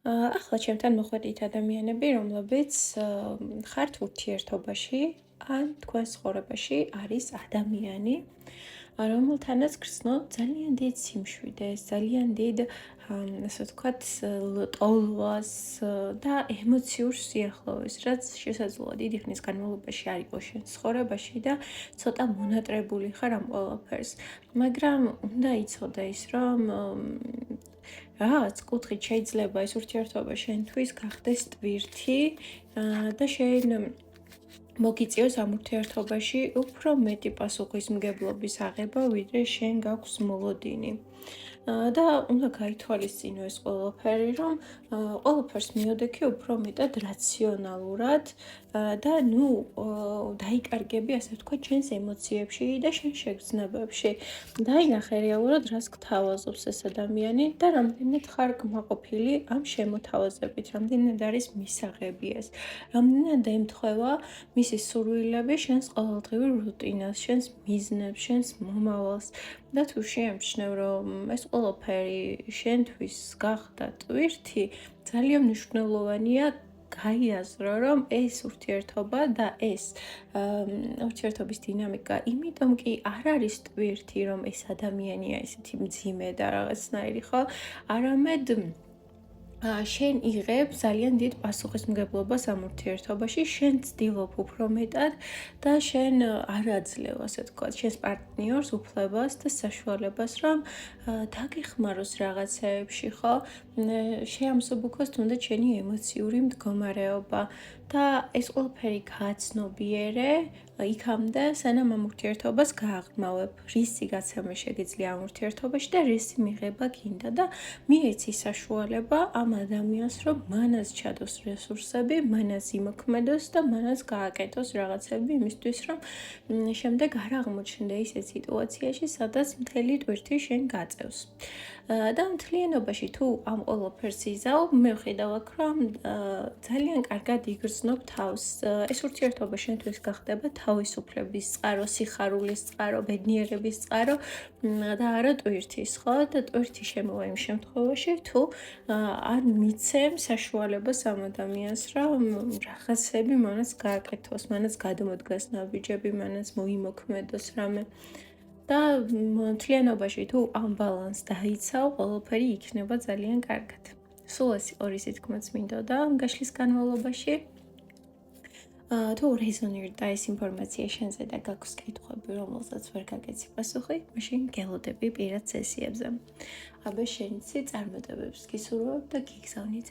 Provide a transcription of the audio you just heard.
ახლა ჩემთან მოხვედით ადამიანები, რომლებიც ხართ ურთიერთობაში ან თქვენ ცხოვრებაში არის ადამიანი, რომელთანაც გრძნობ ძალიან დიდ სიმშვიდეს, ძალიან დიდ, ასე ვთქვათ, ტოლვას და ემოციურ სიახლოვეს, რაც შესაძლოა დიდი ხნის განმავლობაში არ იყოს შენ ცხოვრებაში და ცოტა მონატრებული ხარ ამ ყველაფერს. მაგრამ უნდა იცოდე ის, რომ რაღაც კუთხით შეიძლება ეს ურთიერთობა შენთვის გახდეს ტვირთი და შენ მოგიწევს ამ ურთიერთობაში უფრო მეტი პასუხისმგებლობის აღება, ვიდრე შენ გაქვს მოლოდინი. და უნდა გაითვალისწინო ეს ყველაფერი, რომ ყველაფერს მიოდექი უფრო მეტად რაციონალურად და დაიკარგები, ასე ვთქვათ, ჩენს ემოციებში და შენ შეგრძნებებში. დაინახე რეალურად, რას გთავაზობს ეს ადამიანი და რამდენად ხარ კმაყოფილი ამ შემოთავაზებით, რამდენად არის მისაღები ეს, რამდენად ემთხვევა მისი სურვილები შენს ყოველდღიურ რუტინას, შენს მიზნებს, შენს მომავალს და თუ შეამჩნევ, რომ ეს ყველაფერი შენთვის გახდა ტვირთი, ძალიან მნიშვნელოვანია გაიაზრო, რომ ეს ურთიერთობა და ეს ურთიერთობის დინამიკა იმიტომ კი არ არის ტვირთი, რომ ეს ადამიანია ესეთი მძიმე და რაღაცნაირი, ხო? არამედ შენ იღებ ძალიან დიდ პასუხისმგებლობას ამ ურთიერთობაში, შენ ცდილობ უფრო მეტად და შენ არ აძლევ, ასე ვთქვათ, შენს პარტნიორს უფლებას და საშუალებას, რომ დაგეხმაროს რაღაცეებში, ხო? შეამსუბუქოს თუნდაც შენი ემოციური მდგომარეობა და ეს ყველაფერი გააცნობიერე იქამდე, სანამ ამ ურთიერთობას გააღრმავებ. რისი გაცემა შეგიძლია ამ ურთიერთობაში და რისი მიღება გინდა და მიეცი საშუალება ამ ადამიანს, რომ მანაც ჩადოს რესურსები, მანაც იმოქმედოს და მანაც გააკეთოს რაღაცები იმისთვის, რომ შემდეგ არ აღმოჩნდე ისეთ სიტუაციაში, სადაც მთელი ტვირთი შენ გაწევს. და მთლიანობაში თუ ამ ყველაფერს იზავ, მე ვხედავ აქ, რომ ძალიან კარგად იგრძნობ თავს. ეს ურთიერთობა შენთვის გახდება თავისუფლების წყარო, სიხარულის წყარო, ბედნიერების წყარო და არა ტვირთის, ხო? და ტვირთი შემოვა იმ შემთხვევაში, თუ არ მიცემ საშუალებას ამ ადამიანს, რომ რაღაცები მანაც გააკეთოს, მანაც გადმოდგას ნაბიჯები, მანაც მოიმოქმედოს რამე. და მთლიანობაში თუ ამ ბალანსს დაიცავ, ყველაფერი იქნება ძალიან კარგად. სულ ეს იყო რისი თქმაც მინდოდა გაშლის განმავლობაში. თუ რეზონირდა ეს ინფორმაცია შენზე და გაქვს კითხვები, რომელსაც ვერ გაგეცი პასუხი, მაშინ გელოდები პირად სესიებზე. აბა შენიცი წარმატებებს გისურვებ და გიგზავნით